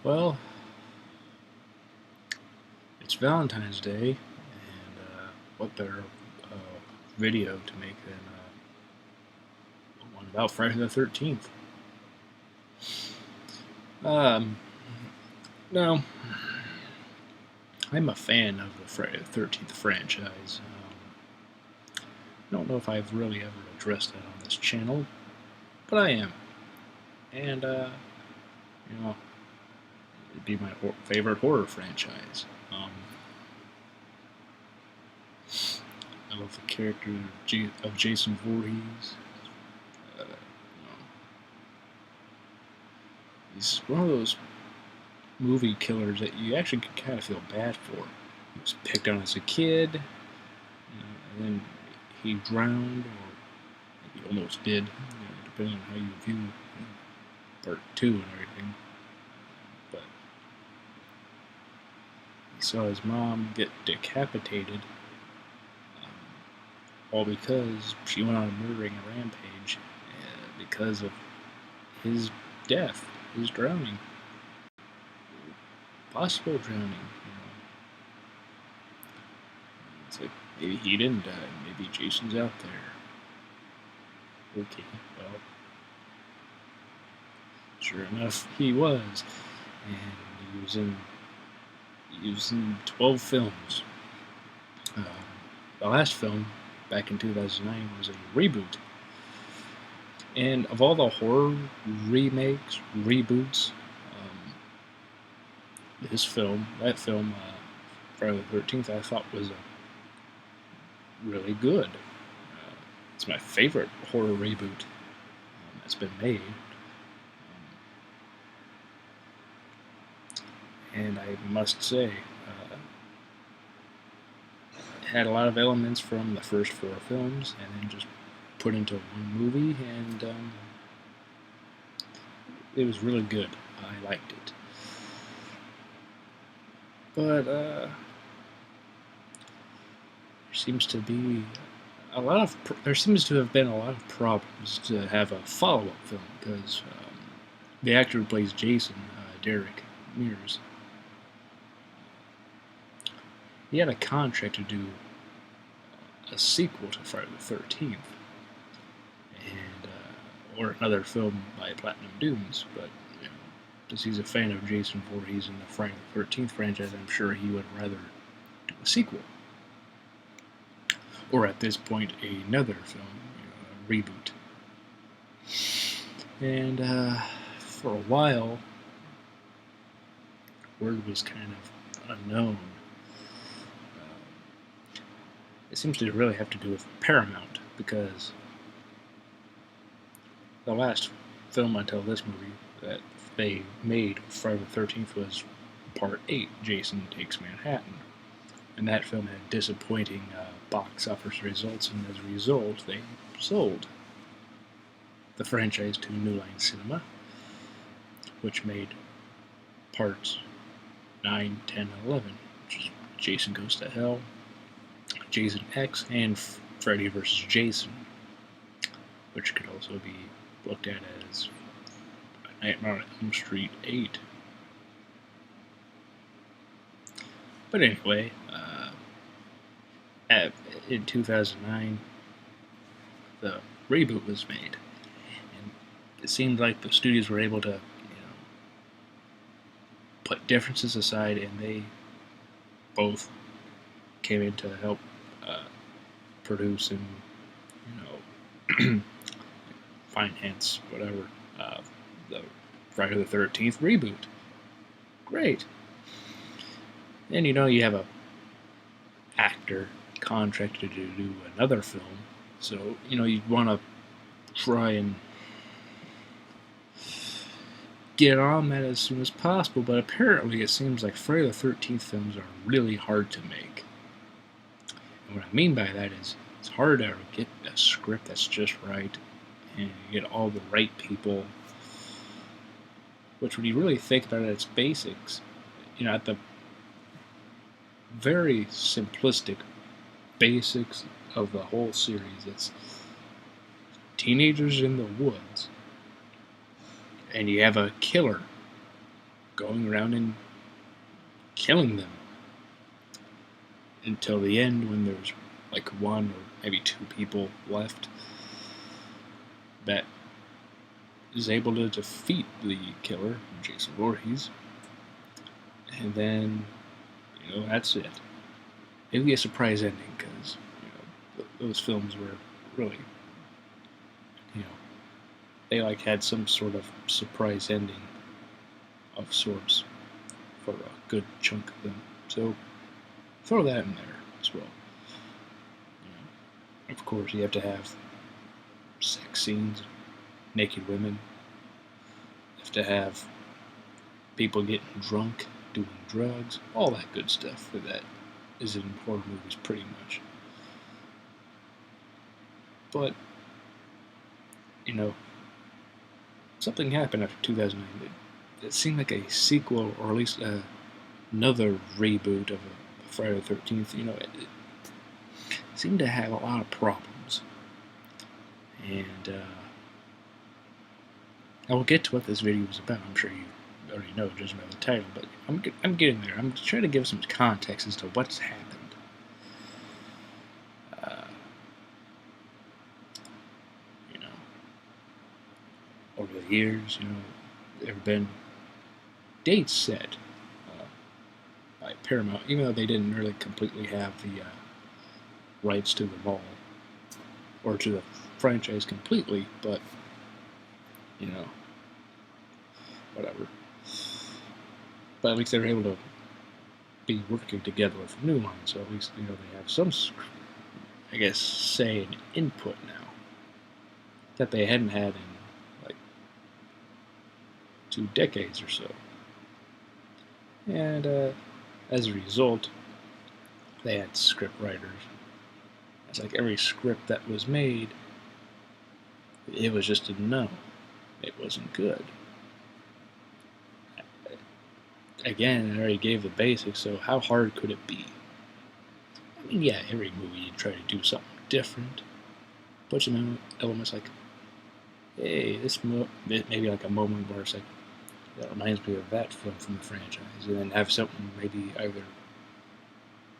Well, it's Valentine's Day, and what better video to make than one about Friday the 13th? Um, now, I'm a fan of the Friday the 13th franchise. I don't know if I've really ever addressed that on this channel, but I am. And, you know, it'd be my favorite horror franchise. I love the character of Jason Voorhees. He's one of those movie killers that you actually could kind of feel bad for. He was picked on as a kid, and then he drowned, or he almost did, depending on how you view part 2 and everything. But he saw his mom get decapitated, all because she went on a murdering rampage because of his death, his drowning. Possible drowning. It's like, maybe he didn't die, maybe Jason's out there. Okay, well, sure enough, he was. And he was in 12 films. The last film, back in 2009, was a reboot. And of all the horror remakes, reboots, that film, Friday the 13th, I thought was really good. It's my favorite horror reboot that's been made. And I must say, it had a lot of elements from the first 4 films, and then just put into one movie, and it was really good. I liked it. But there seems to have been a lot of problems to have a follow-up film, because the actor who plays Jason, Derek Mears, he had a contract to do a sequel to Friday the 13th, and or another film by Platinum Dunes, but because he's a fan of Jason Voorhees and the Friday the 13th franchise, I'm sure he would rather do a sequel. Or at this point, another film, a reboot. And for a while, word was kind of unknown. It seems to really have to do with Paramount, because the last film until this movie that they made, Friday the 13th, was Part 8, Jason Takes Manhattan. And that film had disappointing box office results, and as a result, they sold the franchise to New Line Cinema, which made parts 9, 10, and 11, which is Jason Goes to Hell, Jason X, and Freddy vs. Jason, which could also be looked at as Nightmare on Elm Street 8. But anyway, in 2009, the reboot was made, and it seemed like the studios were able to, put differences aside, and they both came in to help produce and, finance whatever the Friday the 13th reboot. Great. And you have a actor contracted to do another film, so you'd want to try and get on that as soon as possible, but apparently it seems like Friday the 13th films are really hard to make. And what I mean by that is it's hard to get a script that's just right, and you get all the right people, which when you really think about it, it's basics. At the very simplistic basics of the whole series, it's teenagers in the woods and you have a killer going around and killing them until the end, when there's like one or maybe two people left that is able to defeat the killer, Jason Voorhees, and then, that's it. Maybe a surprise ending, because, those films were really, they like had some sort of surprise ending of sorts for a good chunk of them. So throw that in there as well. Of course, you have to have sex scenes, naked women. You have to have people getting drunk, doing drugs, all that good stuff that is in horror movies pretty much. But, something happened after 2009. It seemed like a sequel, or at least another reboot of a Friday the 13th. It seemed to have a lot of problems. And I will get to what this video is about. I'm sure you already know, judging by the title, but I'm getting there. I'm trying to give some context as to what's happened. Over the years, there have been dates set by Paramount, even though they didn't really completely have the rights to them all, or to the franchise completely, but, whatever. But at least they were able to be working together with New Line, so at least, they have some, I guess, say and input now that they hadn't had in 2 decades or so. And as a result, they had script writers. It's like every script that was made, it was just a no. It wasn't good. Again, I already gave the basics, so how hard could it be? I mean, yeah, every movie you try to do something different. Put some elements like, hey, maybe like a moment where it's like, that reminds me of that film from the franchise, and then have something maybe either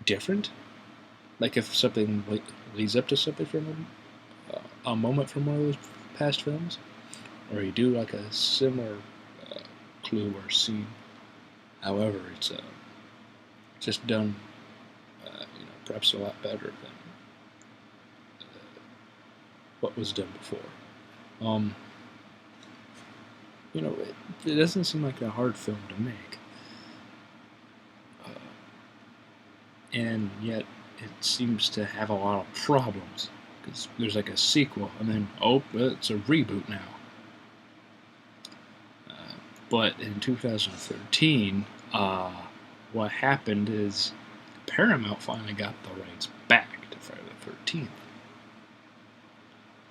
different, like if something leads up to something from a moment from one of those past films, or you do like a similar clue or scene. However, it's just done, perhaps a lot better than what was done before. It doesn't seem like a hard film to make. And yet, it seems to have a lot of problems. Because there's like a sequel, and then, it's a reboot now. But in 2013, what happened is Paramount finally got the rights back to Friday the 13th.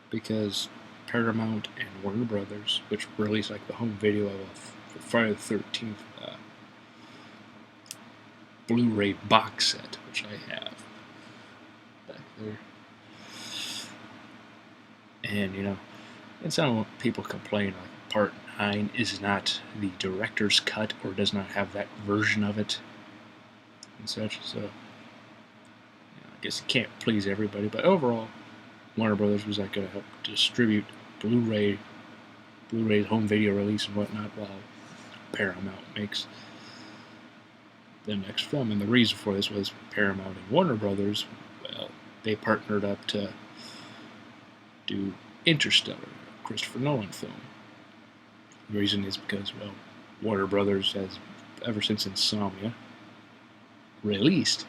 Because Paramount and Warner Brothers, which released like the home video of Friday the 13th Blu-ray box set, which I have back there. And, and some people complain like Part 9 is not the director's cut, or does not have that version of it and such, so I guess you can't please everybody, but overall, Warner Brothers was like going to help distribute Blu-ray's home video release and whatnot, while Paramount makes the next film. And the reason for this was Paramount and Warner Brothers, well, they partnered up to do Interstellar, a Christopher Nolan film. The reason is because, well, Warner Brothers has, ever since Insomnia, released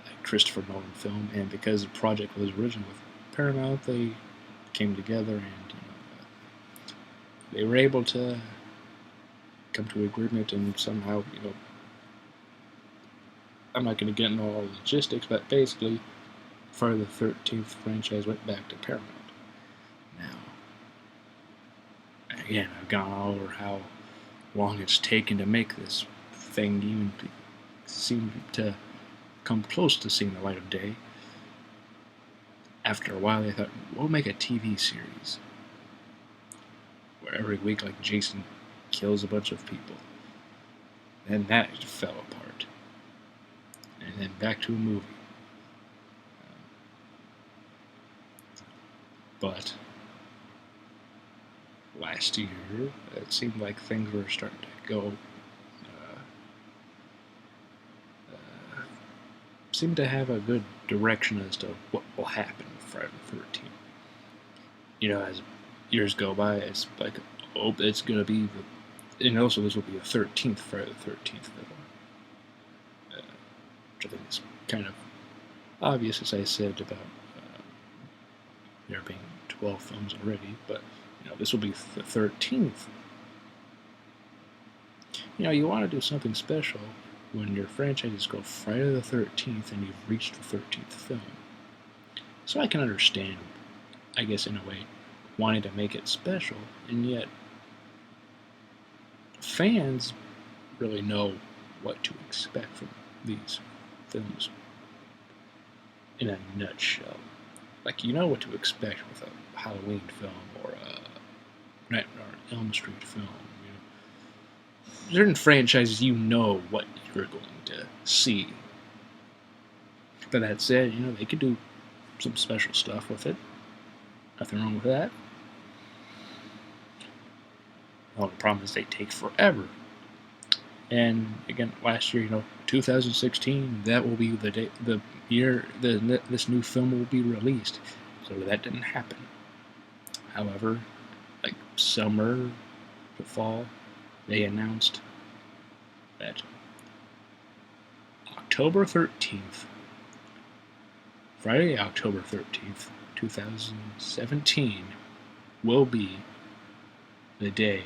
a Christopher Nolan film, and because the project was originally with Paramount, they came together and they were able to come to an agreement, and somehow, I'm not going to get into all the logistics, but basically, Friday the 13th franchise went back to Paramount. Now, again, I've gone all over how long it's taken to make this thing even seem to come close to seeing the light of day. After a while, they thought, we'll make a TV series where every week, like, Jason kills a bunch of people. And that fell apart. And then back to a movie. But last year, it seemed like things were starting to go. Seemed to have a good direction as to what will happen with Friday the 13th. You know, as years go by, it's like, oh, it's going to be the. And also, this will be the 13th Friday the 13th film. Which I think is kind of obvious, as I said, about there being 12 films already, but you know, this will be the 13th. You know, you want to do something special when your franchises go Friday the 13th and you've reached the 13th film. So I can understand, I guess in a way, wanting to make it special, and yet fans really know what to expect from these films in a nutshell. Like, you know what to expect with a Halloween film or a Nightmare on Elm Street film. You know, certain franchises, you know what you're going to see. But that said, you know, they could do some special stuff with it. Nothing wrong with that. The only problem is they take forever. And again, last year, you know, 2016, that will be the year this new film will be released. So that didn't happen. However, like summer to fall, they announced that October 13th, Friday, October 13th, 2017, will be the day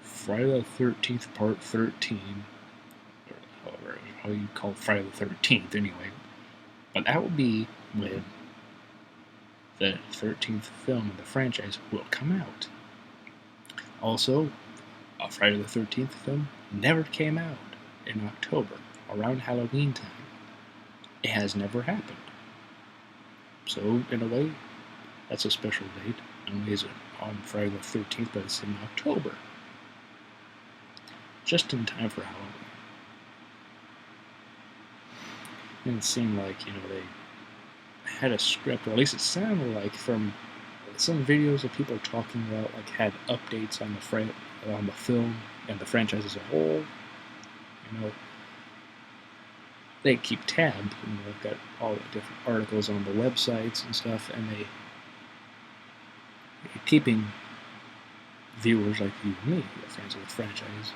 Friday the 13th, Part 13, or however how you call it, Friday the 13th anyway, but that will be when the 13th film in the franchise will come out. Also, a Friday the 13th film never came out in October, around Halloween time. It has never happened. So, in a way, that's a special date. Not only is it on Friday the 13th, but it's in October. Just in time for Halloween. And it seemed like, you know, they had a script, or at least it sounded like from some videos that people are talking about, like had updates on the film and the franchise as a whole. You know, they keep tab, you know, they've got all the different articles on the websites and stuff, and they're keeping viewers like you and me, fans of the franchise,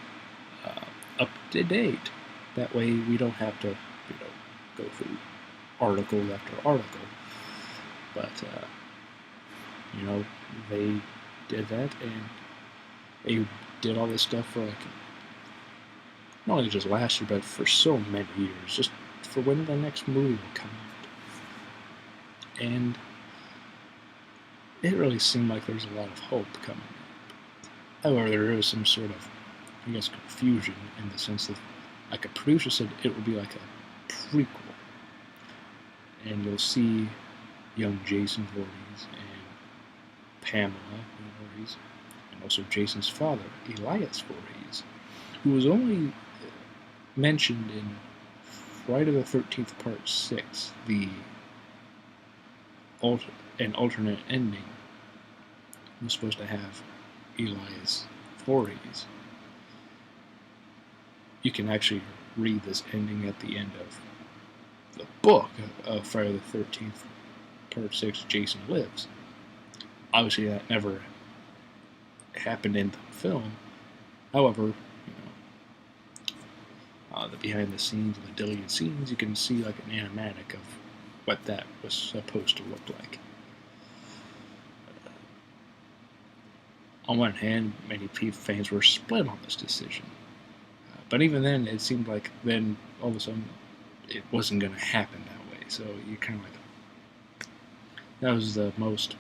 up to date. That way we don't have to, you know, go through article after article. But, you know, they did that, and they did all this stuff for, like, not only just last year, but for so many years, just for when the next movie will come out. And it really seemed like there's a lot of hope coming up. However, there is some sort of, I guess, confusion in the sense that, like, a producer said it would be like a prequel. And you'll see young Jason Voorhees and Pamela Voorhees, and also Jason's father, Elias Voorhees, who was only mentioned in Friday the 13th Part 6, an alternate ending was supposed to have Elias Voorhees. You can actually read this ending at the end of the book of Friday the 13th Part 6, Jason Lives. Obviously that never happened in the film. However, you know, the behind the scenes and the deleted scenes, you can see like an animatic of what that was supposed to look like. On one hand, many fans were split on this decision. But even then, it seemed like then all of a sudden it wasn't going to happen that way. So you kind of like, that was the most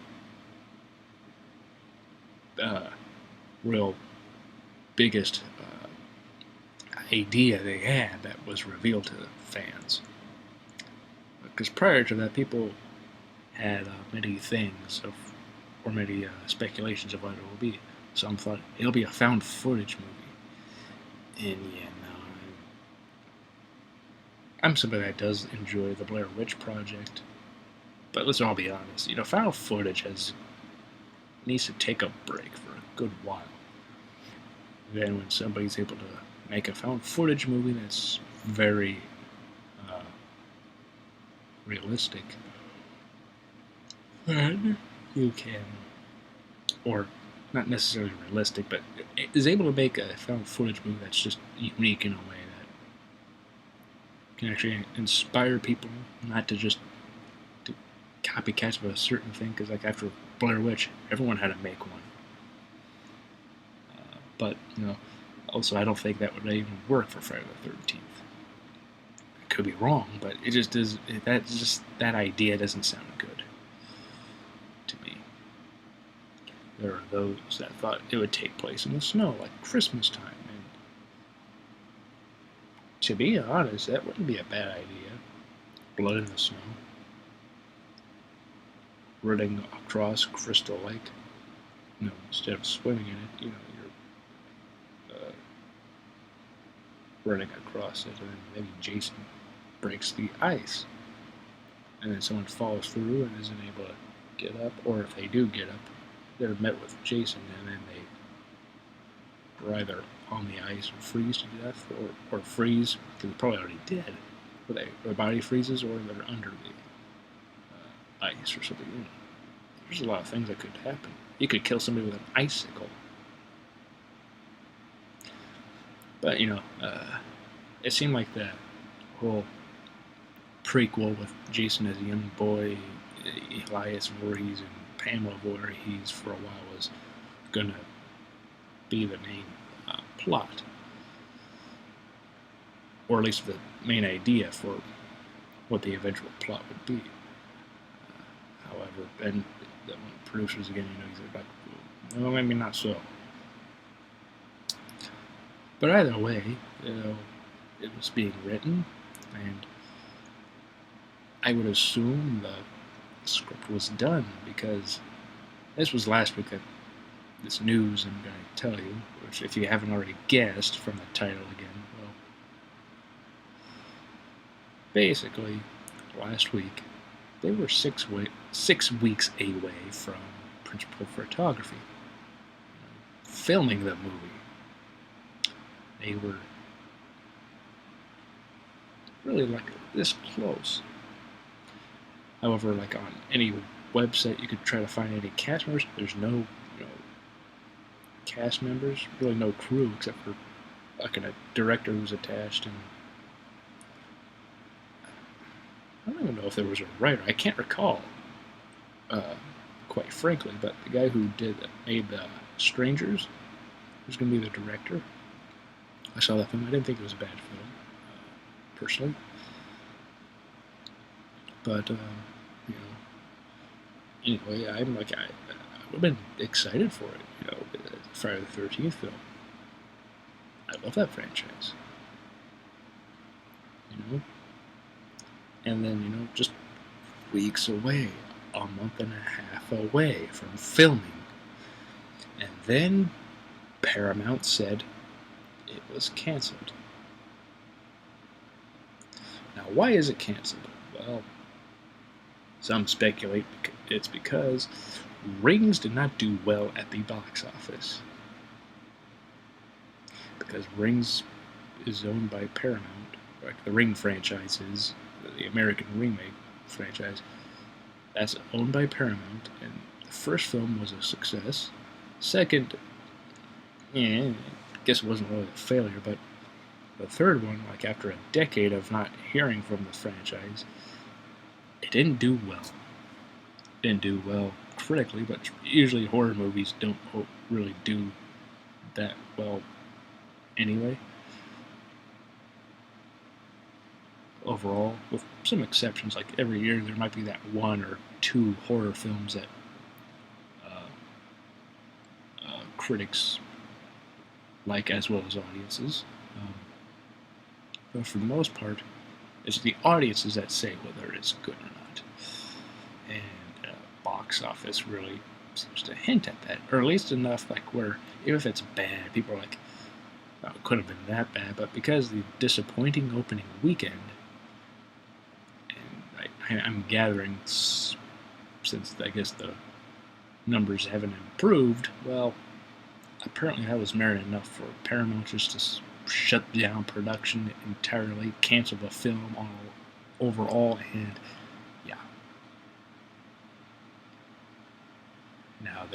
real biggest idea they had that was revealed to the fans. Because prior to that, people had many things or many speculations of what it will be. Some thought it'll be a found footage movie. And yeah, no, I'm somebody that does enjoy the Blair Witch Project, but let's all be honest. Found footage needs to take a break for a good while. Then when somebody's able to make a found footage movie that's very realistic, then you can, or not necessarily realistic, but is able to make a found footage movie that's just unique in a way that can actually inspire people, not to just do copycats of a certain thing. Because like after Blair Witch, everyone had to make one. But also I don't think that would even work for Friday the 13th. I could be wrong, but it just does. That idea doesn't sound good to me. There are those that thought it would take place in the snow, like Christmas time, and to be honest, that wouldn't be a bad idea. Blood in the snow, running across Crystal Lake. Instead of swimming in it, you're running across it, and then maybe Jason breaks the ice, and then someone falls through and isn't able to get up, or if they do get up, they're met with Jason, and then they're either on the ice or freeze to death, or freeze because they're probably already dead, or their body freezes, or they're under the ice or something. There's a lot of things that could happen. You could kill somebody with an icicle. But it seemed like the whole prequel with Jason as a young boy, Elias Voorhees, and Pamela Voorhees for a while was gonna be the main plot, or at least the main idea for what the eventual plot would be. However, then the producers again, he's like, well, maybe not so. But either way, it was being written, and I would assume the script was done, because this was last week that this news I'm going to tell you, which if you haven't already guessed from the title again, well, basically, last week, they were 6 weeks away from principal photography, filming the movie. They were really like this close. However, like on any website you could try to find any cast members, there's no cast members, really no crew except for like a director who's attached, and I don't even know if there was a writer. I can't recall, quite frankly, but the guy who made the Strangers was going to be the director. I saw that film. I didn't think it was a bad film, personally. But, anyway, I would have been excited for it, Friday the 13th film. I love that franchise. And then, just weeks away, a month and a half away from filming. And then Paramount said it was canceled. Now, why is it canceled? Well, some speculate it's because Rings did not do well at the box office. Because Rings is owned by Paramount, like the Ring franchise is, the American remake franchise, that's owned by Paramount, and the first film was a success. Second, I guess it wasn't really a failure, but the third one, like after a decade of not hearing from the franchise, it didn't do well. Didn't do well critically, but usually horror movies don't really do that well anyway. Overall, with some exceptions, like every year there might be that one or two horror films that critics like as well as audiences. But for the most part, it's the audiences that say whether it's good or not. And box office really seems to hint at that, or at least enough like where even if it's bad, people are like, Well, it couldn't have been that bad, but because of the disappointing opening weekend, and I'm gathering since I guess the numbers haven't improved, well, apparently that was merit enough for Paramount just to shut down production entirely, cancel the film overall, and yeah. Now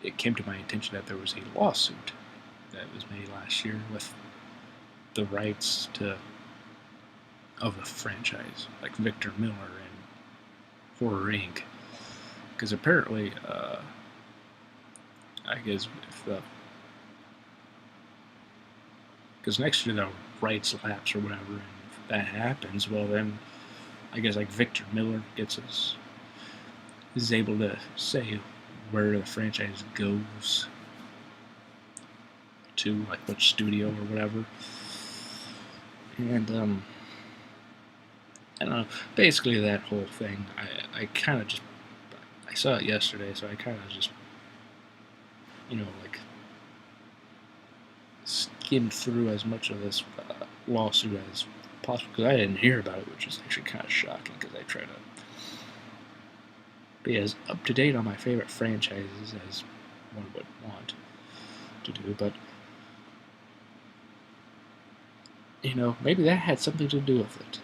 it came to my attention that there was a lawsuit that was made last year with the rights of the franchise, like Victor Miller and Horror Inc. Because apparently, I guess because next year the rights lapse or whatever, and if that happens, well then, I guess like Victor Miller is able to say where the franchise goes to, like which studio or whatever. And I don't know. Basically, that whole thing, I kind of just, I saw it yesterday, so I kind of just, like skimmed through as much of this lawsuit as possible, because I didn't hear about it, which is actually kind of shocking, because I try to be as up to date on my favorite franchises as one would want to do, but maybe that had something to do with it.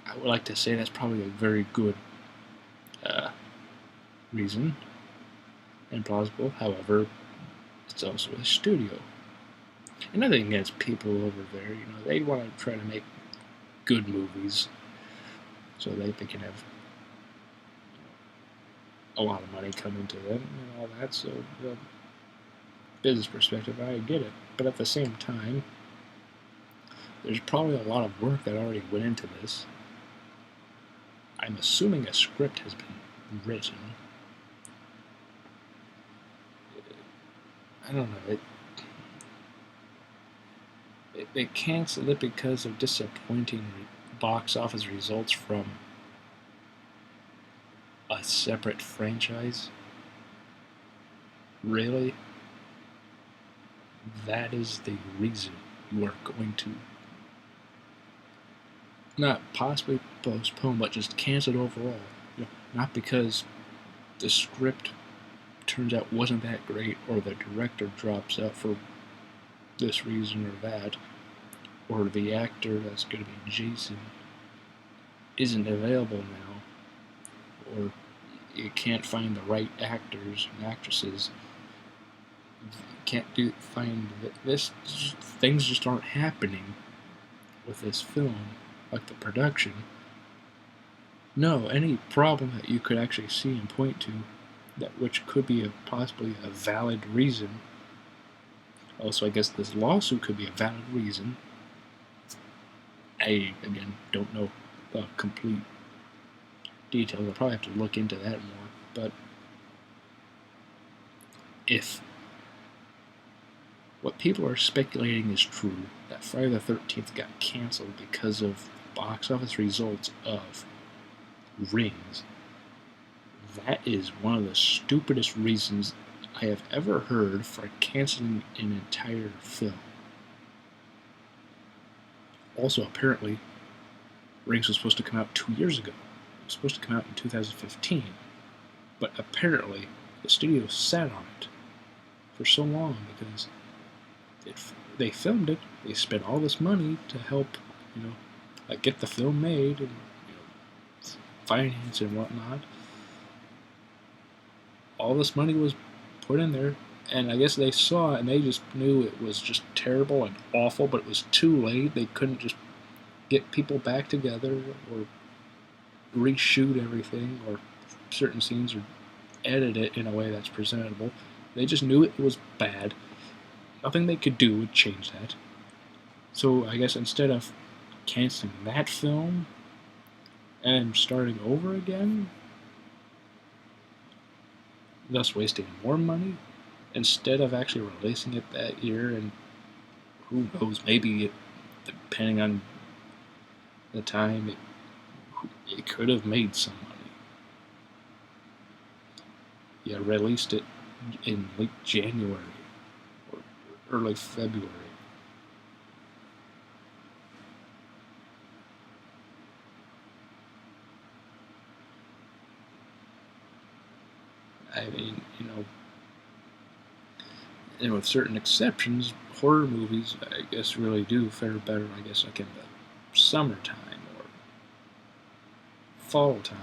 I would like to say that's probably a very good reason and plausible. However, it's also a studio. And nothing against people over there, they want to try to make good movies so they can have a lot of money come into them and all that. So, from a business perspective, I get it. But at the same time, there's probably a lot of work that already went into this. I'm assuming a script has been written. I don't know. They canceled it because of disappointing box office results from a separate franchise? Really? That is the reason you are going to not possibly postpone, but just cancel it overall. Not because the script turns out wasn't that great, or the director drops out for this reason or that, or the actor that's going to be Jason isn't available now, or you can't find the right actors and actresses. You can't find this. Things just aren't happening with this film, like the production. No, any problem that you could actually see and point to, which could be possibly a valid reason. Also, I guess this lawsuit could be a valid reason. I, again, don't know the complete details. I'll probably have to look into that more. But if what people are speculating is true, that Friday the 13th got canceled because of box office results of Rings, that is one of the stupidest reasons I have ever heard for canceling an entire film. Also, apparently, Rings was supposed to come out 2 years ago. It was supposed to come out in 2015. But apparently, the studio sat on it for so long because they filmed it. They spent all this money to help, get the film made and finance and whatnot. All this money was put in there, and I guess they saw it and they just knew it was just terrible and awful, but it was too late. They couldn't just get people back together or reshoot everything or certain scenes or edit it in a way that's presentable. They just knew it was bad. Nothing they could do would change that. So I guess instead of canceling that film and starting over again, thus wasting more money, instead of actually releasing it that year, and who knows, maybe depending on the time, it could have made some money. Yeah, released it in late January or early February. I mean, and with certain exceptions, horror movies, I guess, really do fare better, I guess, like in the summertime or fall time.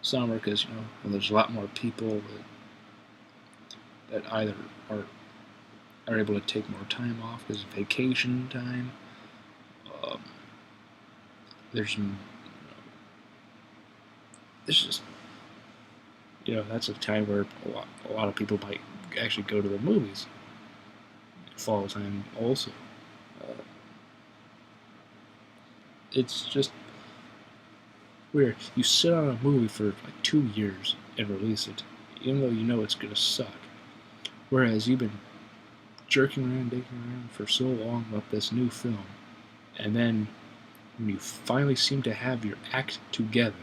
Summer, because, when there's a lot more people that either are able to take more time off because of vacation time. There's it's just, that's a time where a lot of people might actually go to the movies. Fall time also. It's just weird. You sit on a movie for like 2 years and release it, even though you know it's gonna suck. Whereas you've been jerking around for so long about this new film, and then when you finally seem to have your act together,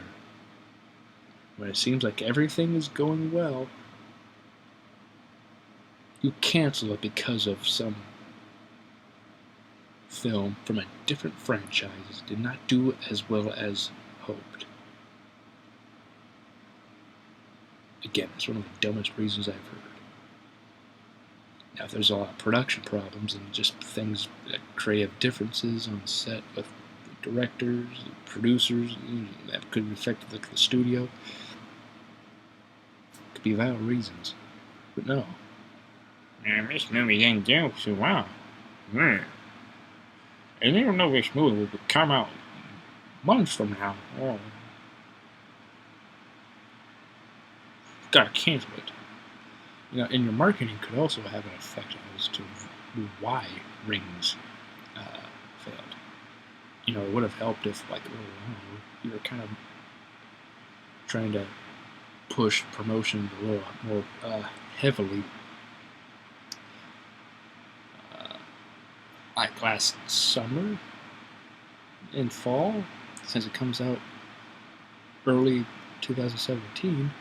when it seems like everything is going well, you cancel it because of some film from a different franchise did not do as well as hoped. Again, it's one of the dumbest reasons I've heard. Now, if there's a lot of production problems and just things, creative differences on set with the directors, the producers, that could affect the studio, could be valid reasons. But no. Man, this movie didn't do so well. Man. And you don't know this movie will come out months from now. Oh. Gotta cancel it. And your marketing could also have an effect as to why Rings failed. It would have helped if, you were kind of trying to push promotion a little more heavily. Like last summer and fall, since it comes out early 2017,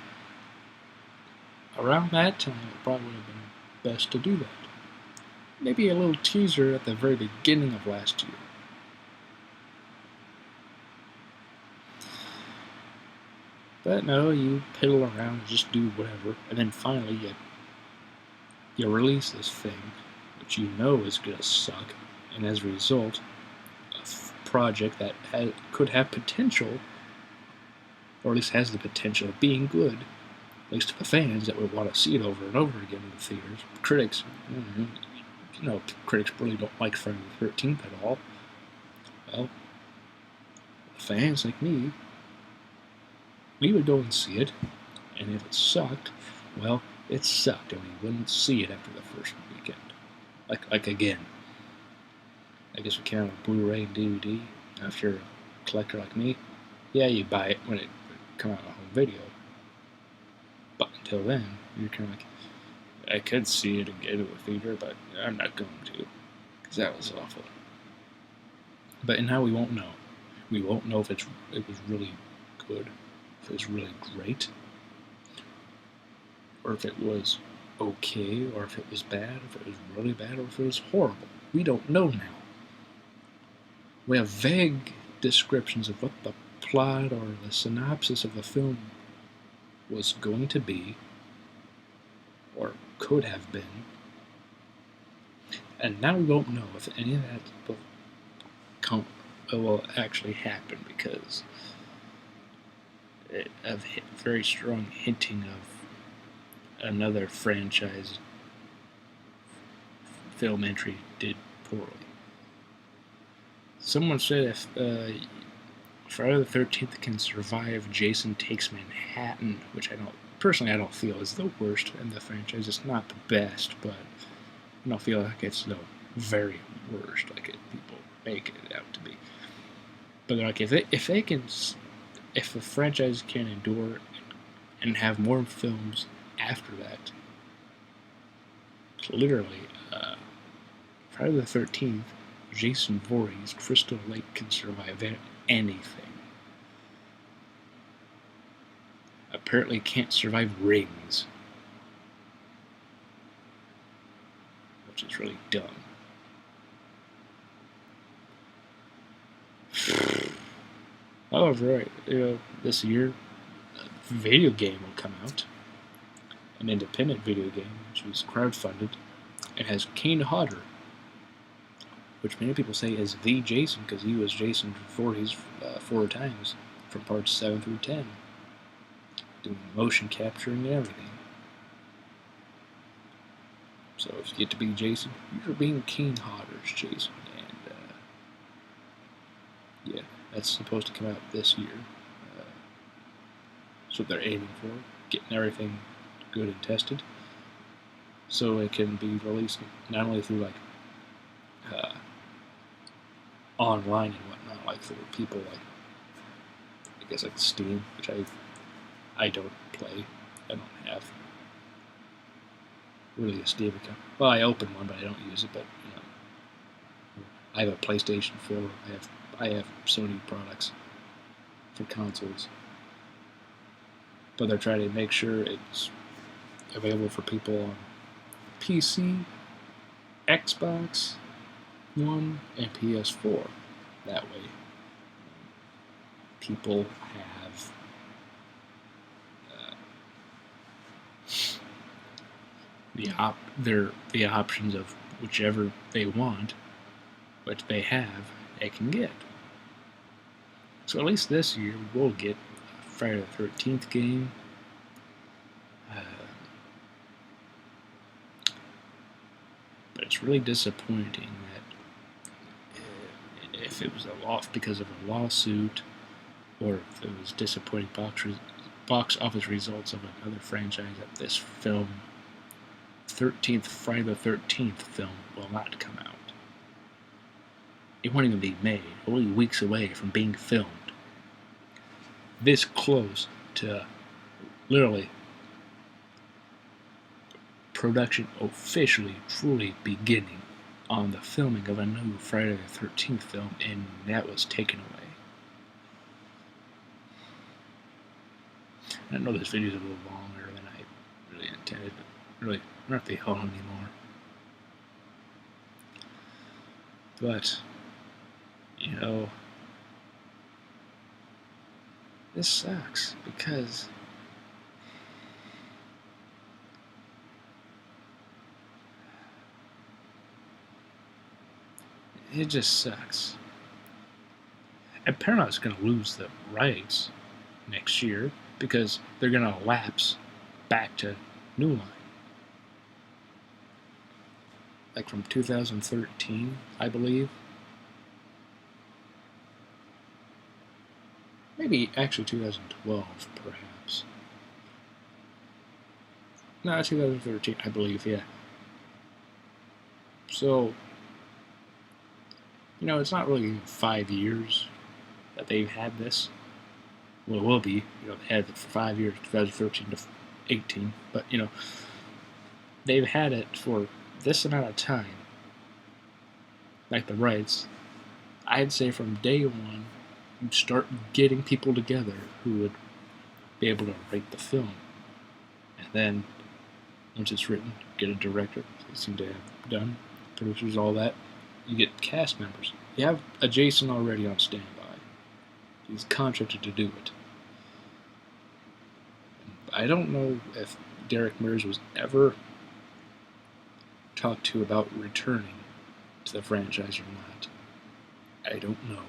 around that time it probably would have been best to do that. Maybe a little teaser at the very beginning of last year. But no, you piddle around and just do whatever, and then finally you release this thing, which you know is going to suck, and as a result, a project that could have potential, or at least has the potential of being good, at least to the fans that would want to see it over and over again in the theaters. Critics, critics really don't like Friday the 13th at all. Well, fans like me, we would go and see it, and if it sucked, well, it sucked, and we wouldn't see it after the first weekend. Like again, I guess we count on Blu-ray and DVD. Now, if you're a collector like me, yeah, you buy it when it comes out on home video. But until then, you're kind of like, I could see it again in the theater, but I'm not going to, because that was awful. But now we won't know. We won't know if it was really good, if it was really great, or if it was okay, or if it was bad, if it was really bad, or if it was horrible. We don't know now. We have vague descriptions of what the plot or the synopsis of the film was going to be, or could have been, and now we won't know if any of that will actually happen because of very strong hinting of another franchise film entry did poorly. Someone said if Friday the 13th can survive Jason Takes Manhattan, which I don't feel is the worst in the franchise. It's not the best, but I don't feel like it's the very worst like people make it out to be. But like if the franchise can endure and have more films after that, literally, Friday the 13th, Jason Voorhees, Crystal Lake can survive anything. Apparently can't survive Rings. it's really dumb. However, this year, a video game will come out, an independent video game, which was crowdfunded. It has Kane Hodder, which many people say is the Jason because he was Jason four times from parts 7 through 10, doing motion capture and everything. So if you get to be Jason, you're being Kane Hodder's Jason, and yeah, that's supposed to come out this year. That's what they're aiming for, getting everything good and tested, so it can be released not only through like online and whatnot, like for people like I guess like Steam, which I don't play. I don't have really a Steam account. Well, I open one, but I don't use it. But I have a PlayStation 4. I have Sony products for consoles, but they're trying to make sure it's available for people on PC, Xbox One, and PS4. That way, people have the options of whichever they want, which they have, they can get. So at least this year we'll get a Friday the 13th game. But it's really disappointing that if it was a loss because of a lawsuit, or if it was disappointing box office results of another franchise, that this film, 13th Friday the 13th film, will not come out. It won't even be made, only weeks away from being filmed. This close to literally production officially, truly beginning on the filming of a new Friday the 13th film, and that was taken away. I know this video is a little longer than I really intended, but really, I'm not the hell anymore. But, this sucks because it just sucks. And Paramount's going to lose the rights next year because they're going to lapse back to New Line. Like from 2013, I believe. Maybe actually 2012, perhaps. No, 2013, I believe, yeah. So, it's not really 5 years that they've had this. Well, it will be. They had it for 5 years, 2013 to 18. But, they've had it for this amount of time. Like the rights, I'd say from day one, you start getting people together who would be able to write the film. And then, once it's written, get a director, they seem to have done, producers, all that. You get cast members. You have a Jason already on standby. He's contracted to do it. I don't know if Derek Mears was ever talked to about returning to the franchise or not. I don't know.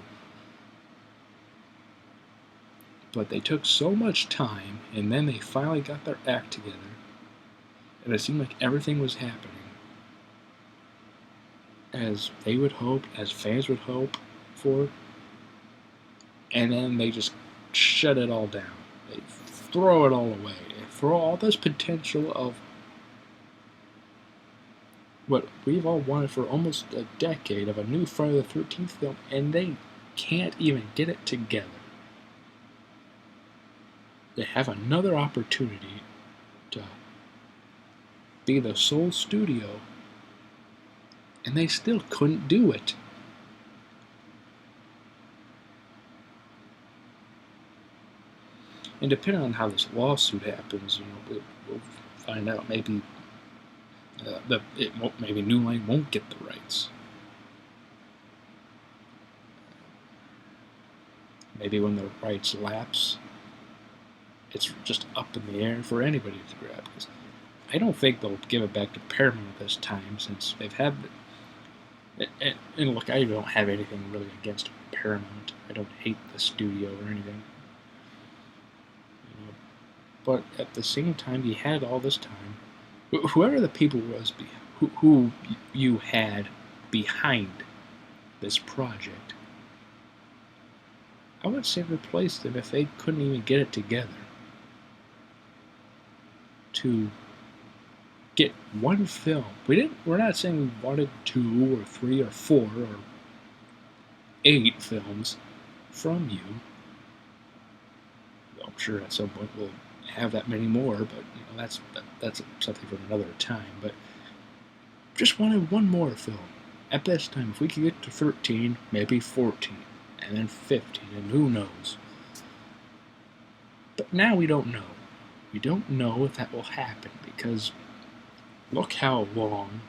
But they took so much time, and then they finally got their act together, and it seemed like everything was happening as they would hope, as fans would hope for, and then they just shut it all down. They throw it all away. They throw all this potential of what we've all wanted for almost a decade of a new Friday the 13th film, and they can't even get it together. They have another opportunity to be the sole studio, and they still couldn't do it. And depending on how this lawsuit happens, we'll find out. Maybe Maybe New Line won't get the rights. Maybe when the rights lapse, it's just up in the air for anybody to grab. Because I don't think they'll give it back to Paramount this time, since they've had. And look, I don't have anything really against Paramount. I don't hate the studio or anything. But at the same time, you had all this time. Whoever the people was, who you had behind this project, I would say replace them if they couldn't even get it together to get one film. We're not saying we wanted 2 or 3 or 4 or 8 films from you. I'm sure at some point we'll have that many more, but that's something for another time. But just wanted one more film. At this time, if we could get to 13, maybe 14, and then 15, and who knows. But now we don't know. We don't know if that will happen, because look how long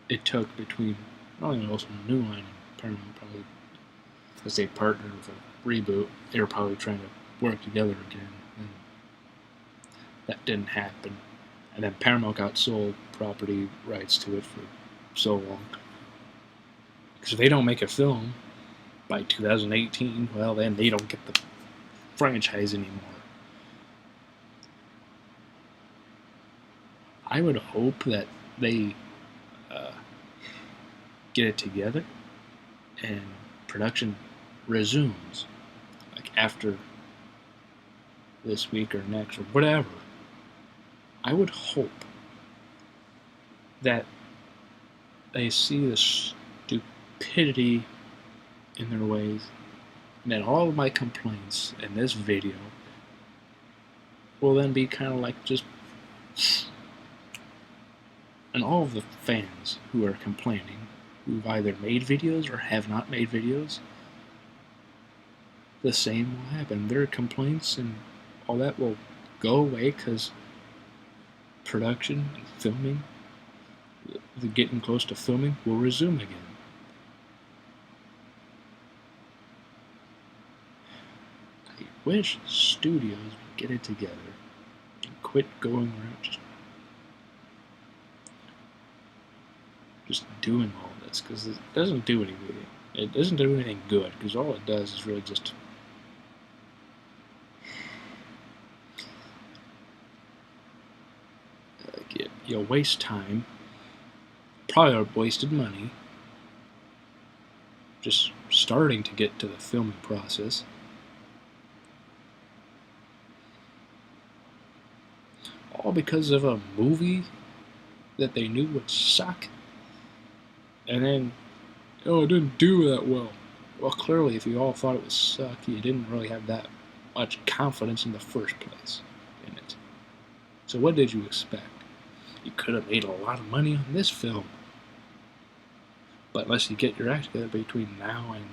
it took between, not only also New Line and Paramount, probably, as they partnered with a reboot, they were probably trying to work together again, and that didn't happen. And then Paramount got sold property rights to it for so long. Because if they don't make a film by 2018, well, then they don't get the franchise anymore. I would hope that they get it together and production resumes, like after this week or next or whatever. I would hope that they see the stupidity in their ways, and that all of my complaints in this video will then be kind of like just, and all of the fans who are complaining, who've either made videos or have not made videos, the same will happen. Their complaints and all that will go away because production and filming, the getting close to filming, will resume again. I wish studios would get it together and quit going around just doing all this, because it doesn't do anything. It doesn't do anything good, because all it does is really just you'll waste time, probably wasted money, just starting to get to the filming process. All because of a movie that they knew would suck. And then, it didn't do that well. Well, clearly, if you all thought it would suck, you didn't really have that much confidence in the first place in it. So what did you expect? You could have made a lot of money on this film. But unless you get your act together between now and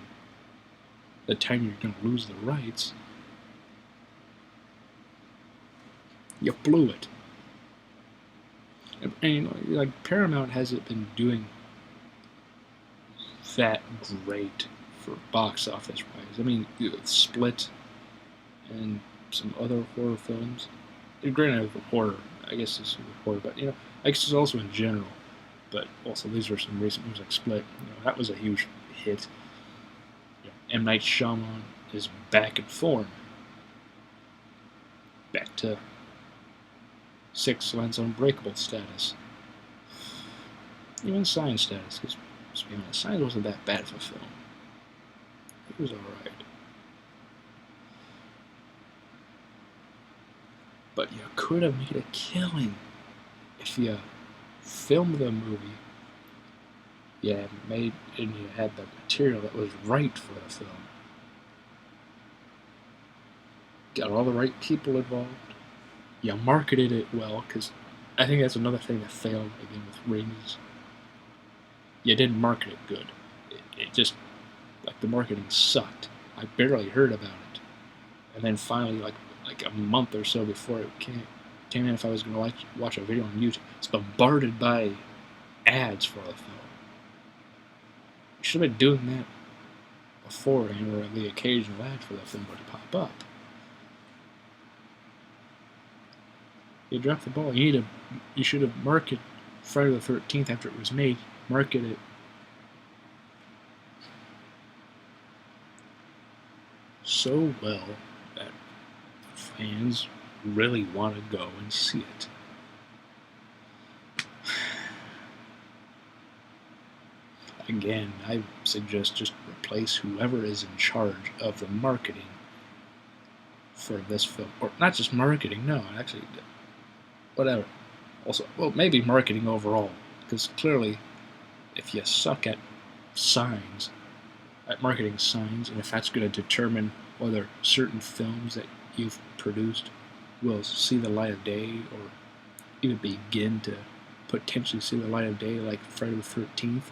the time you're going to lose the rights, you blew it. And like Paramount hasn't been doing that great for box office wise. I mean, Split and some other horror films. Granted, horror, I guess it's horror, but I guess it's also in general. But also, these are some recent movies like Split. That was a huge hit. M. Night Shyamalan is back in form. Back to Sixth Sense Unbreakable status. Even Sign status, because to be honest, Sign wasn't that bad of a film. It was alright. But you could have made a killing if you filmed the movie, you had the material that was right for the film. Got all the right people involved. You marketed it well, because I think that's another thing that failed again with Rings. You didn't market it good. It just, like, the marketing sucked. I barely heard about it. And then finally, like a month or so before it came, came in if I was going to watch a video on YouTube. It's bombarded by ads for the film. You should have been doing that beforehand, or the occasional ad for the film would pop up. You dropped the ball. You should have marketed Friday the 13th after it was made. Market it so well that fans really want to go and see it. Again, I suggest just replace whoever is in charge of the marketing for this film. Or not just marketing, no, actually, whatever. Also, well, maybe marketing overall, because clearly, if you suck at signs, at marketing signs, and if that's going to determine whether certain films that you've produced will see the light of day, or even begin to potentially see the light of day, like Friday the 13th,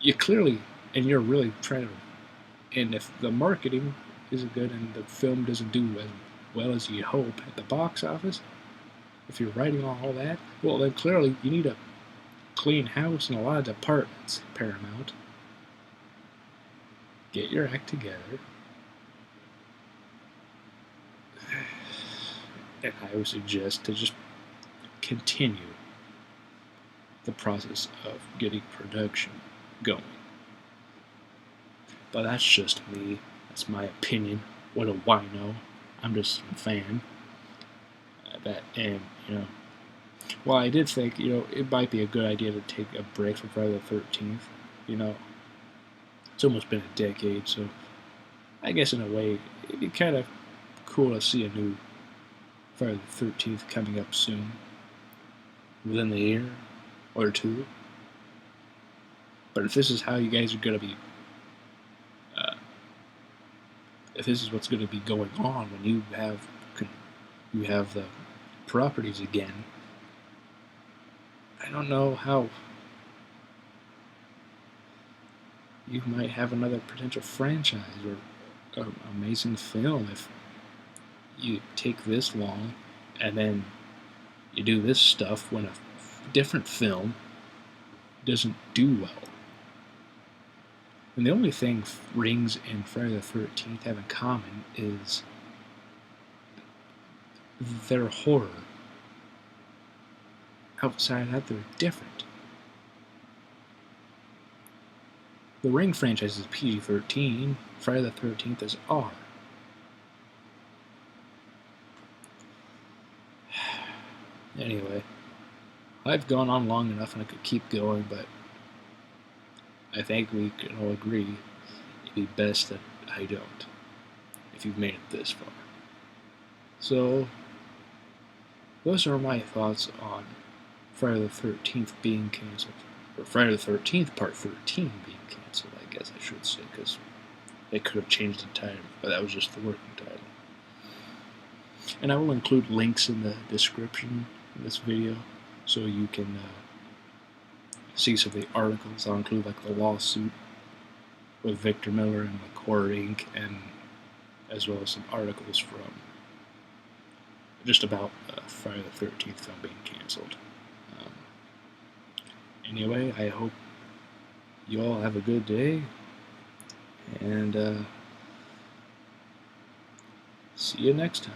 you clearly, and you're really trying to, and if the marketing isn't good and the film doesn't do as well as you hope at the box office, if you're writing all that, well, then clearly you need a clean house in a lot of departments, Paramount. Get your act together. And I would suggest to just continue the process of getting production going. But that's just me. That's my opinion. What do I know? I'm just a fan. And, well, I did think, it might be a good idea to take a break from Friday the 13th. It's almost been a decade, so I guess in a way, it'd be kind of cool to see a new Friday the 13th coming up soon, within the year or two. But if this is how you guys are going to be, if this is what's going to be going on when you have the properties again, I don't know how you might have another potential franchise or amazing film if you take this long and then you do this stuff when a different film doesn't do well. And the only thing Rings and Friday the 13th have in common is their horror. Outside that, they're different. The Ring franchise is PG-13, Friday the 13th is R. Anyway, I've gone on long enough and I could keep going, but I think we can all agree it'd be best that I don't, if you've made it this far. So, those are my thoughts on Friday the 13th being canceled. Or Friday the 13th Part 13 being canceled, I guess I should say, because they could have changed the title, but that was just the working title. And I will include links in the description of this video, so you can see some of the articles. I'll include like the lawsuit with Victor Miller and McCord Inc., and as well as some articles from just about Friday the 13th film being canceled. Anyway, I hope you all have a good day, and see you next time.